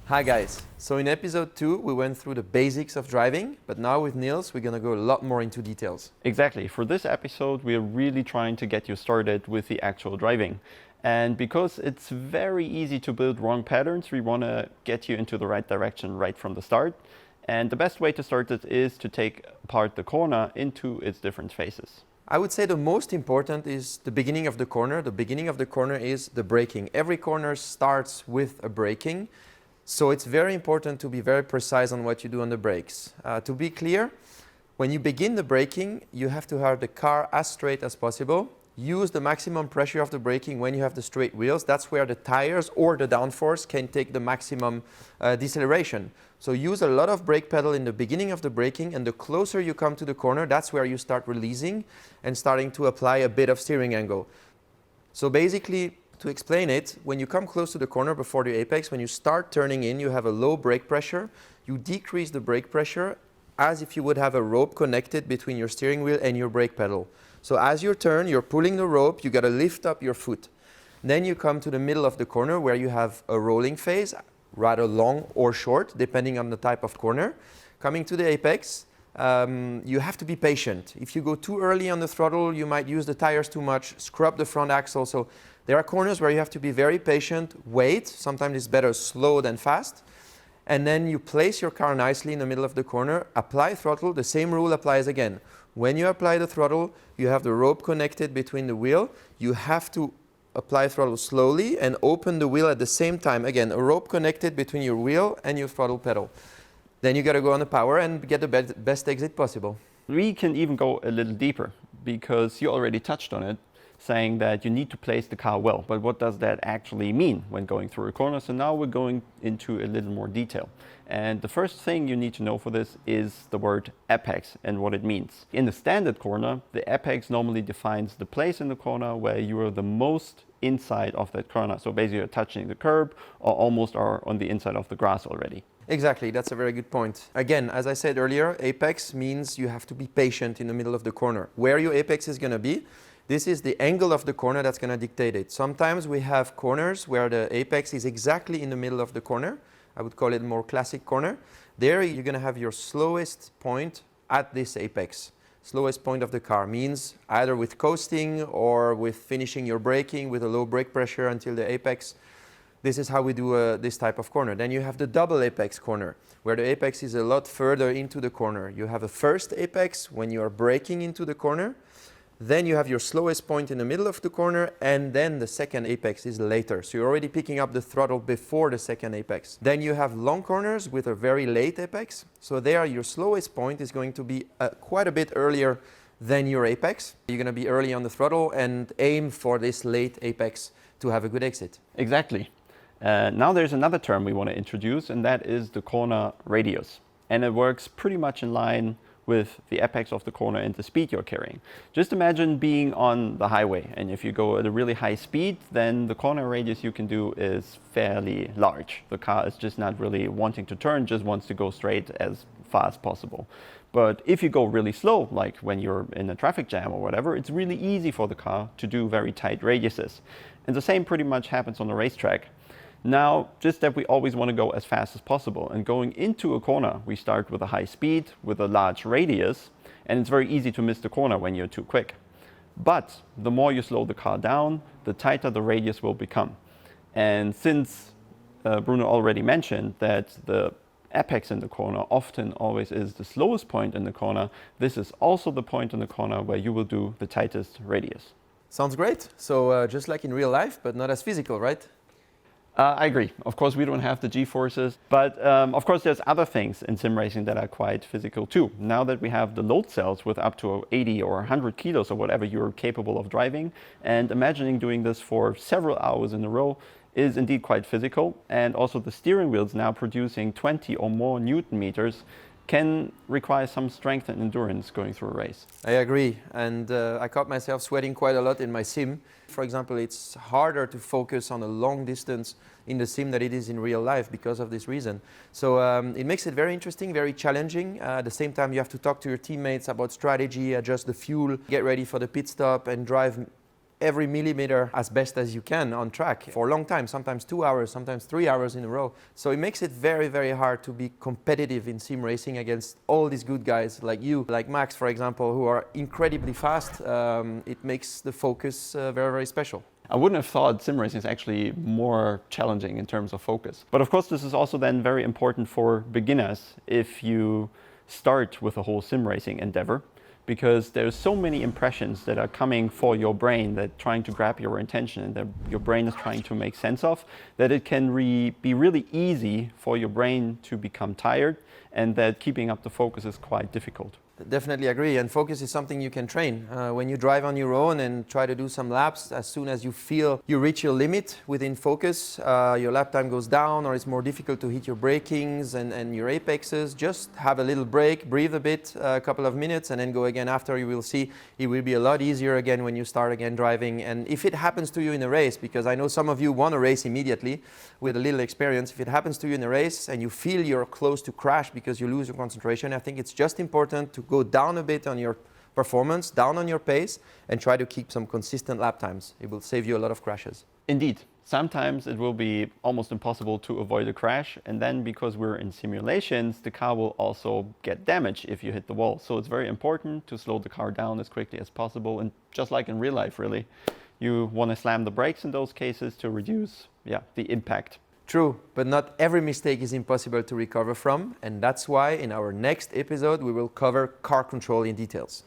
Hi guys, so in episode 2 we went through the basics of driving, but now with Nils we're gonna go a lot more into details. Exactly. For this episode, we're really trying to get you started with the actual driving. And because it's very easy to build wrong patterns, we want to get you into the right direction right from the start. And the best way to start it is to take apart the corner into its different phases. I would say the most important is the beginning of the corner. The beginning of the corner is the braking. Every corner starts with a braking, so it's very important to be very precise on what you do on the brakes. To be clear, when you begin the braking, you have to have the car as straight as possible. Use the maximum pressure of the braking when you have the straight wheels. That's where the tires or the downforce can take the maximum deceleration. So use a lot of brake pedal in the beginning of the braking, and the closer you come to the corner, that's where you start releasing and starting to apply a bit of steering angle. So basically, to explain it, when you come close to the corner before the apex, when you start turning in, you have a low brake pressure. You decrease the brake pressure as if you would have a rope connected between your steering wheel and your brake pedal. So as you turn, you're pulling the rope, you got to lift up your foot. Then you come to the middle of the corner where you have a rolling phase, rather long or short, depending on the type of corner. Coming to the apex, you have to be patient. If you go too early on the throttle, you might use the tires too much, scrub the front axle. So there are corners where you have to be very patient, wait. Sometimes it's better slow than fast. And then you place your car nicely in the middle of the corner, apply throttle. The same rule applies again. When you apply the throttle, you have the rope connected between the wheel. You have to apply throttle slowly and open the wheel at the same time. Again, a rope connected between your wheel and your throttle pedal. Then you got to go on the power and get the best exit possible. We can even go a little deeper because you already touched on it, saying that you need to place the car well. But what does that actually mean when going through a corner? So now we're going into a little more detail. And the first thing you need to know for this is the word apex and what it means. In the standard corner, the apex normally defines the place in the corner where you are the most inside of that corner. So basically you're touching the curb or almost are on the inside of the grass already. Exactly, that's a very good point. Again, as I said earlier, apex means you have to be patient in the middle of the corner. Where your apex is going to be, this is the angle of the corner that's going to dictate it. Sometimes we have corners where the apex is exactly in the middle of the corner. I would call it a more classic corner. There you're going to have your slowest point at this apex. Slowest point of the car means either with coasting or with finishing your braking with a low brake pressure until the apex. This is how we do this type of corner. Then you have the double apex corner, where the apex is a lot further into the corner. You have a first apex when you are braking into the corner. Then you have your slowest point in the middle of the corner, and then the second apex is later. So you're already picking up the throttle before the second apex. Then you have long corners with a very late apex. So there your slowest point is going to be quite a bit earlier than your apex. You're going to be early on the throttle and aim for this late apex to have a good exit. Exactly. Now there's another term we want to introduce, and that is the corner radius. And it works pretty much in line with the apex of the corner and the speed you're carrying. Just imagine being on the highway, and if you go at a really high speed, then the corner radius you can do is fairly large. The car is just not really wanting to turn, just wants to go straight as far as possible. But if you go really slow, like when you're in a traffic jam or whatever, it's really easy for the car to do very tight radiuses. And the same pretty much happens on the racetrack. Now, just that we always want to go as fast as possible. And going into a corner, we start with a high speed, with a large radius, and it's very easy to miss the corner when you're too quick. But the more you slow the car down, the tighter the radius will become. And since Bruno already mentioned that the apex in the corner often always is the slowest point in the corner, this is also the point in the corner where you will do the tightest radius. Sounds great. So just like in real life, but not as physical, right? I agree. Of course, we don't have the G-forces, but of course, there's other things in sim racing that are quite physical too. Now that we have the load cells with up to 80 or 100 kilos or whatever you're capable of driving, and imagining doing this for several hours in a row is indeed quite physical. And also the steering wheels now producing 20 or more Newton meters can require some strength and endurance going through a race. I agree, and I caught myself sweating quite a lot in my sim. For example, it's harder to focus on a long distance in the sim than it is in real life because of this reason. So it makes it very interesting, very challenging. At the same time, you have to talk to your teammates about strategy, adjust the fuel, get ready for the pit stop, and drive every millimeter as best as you can on track for a long time, sometimes 2 hours, sometimes 3 hours in a row. So it makes it very, very hard to be competitive in sim racing against all these good guys like you, like Max, for example, who are incredibly fast. It makes the focus very, very special. I wouldn't have thought sim racing is actually more challenging in terms of focus. But of course, this is also then very important for beginners if you start with a whole sim racing endeavor, because there's so many impressions that are coming for your brain that trying to grab your attention and that your brain is trying to make sense of, that it can be really easy for your brain to become tired, and that keeping up the focus is quite difficult. Definitely agree, and focus is something you can train. When you drive on your own and try to do some laps, as soon as you feel you reach your limit within focus, your lap time goes down, or it's more difficult to hit your brakings and your apexes. Just have a little break, breathe a bit, a couple of minutes, and then go again after. You will see it will be a lot easier again when you start again driving. And if it happens to you in a race, because I know some of you want to race immediately with a little experience, if it happens to you in a race and you feel you're close to crash because you lose your concentration, I think it's just important to go down a bit on your performance, down on your pace, and try to keep some consistent lap times. It will save you a lot of crashes. Indeed. Sometimes it will be almost impossible to avoid a crash, and then because we're in simulations, the car will also get damaged if you hit the wall. So it's very important to slow the car down as quickly as possible, and just like in real life, really, you want to slam the brakes in those cases to reduce the impact. True, but not every mistake is impossible to recover from, and that's why in our next episode we will cover car control in details.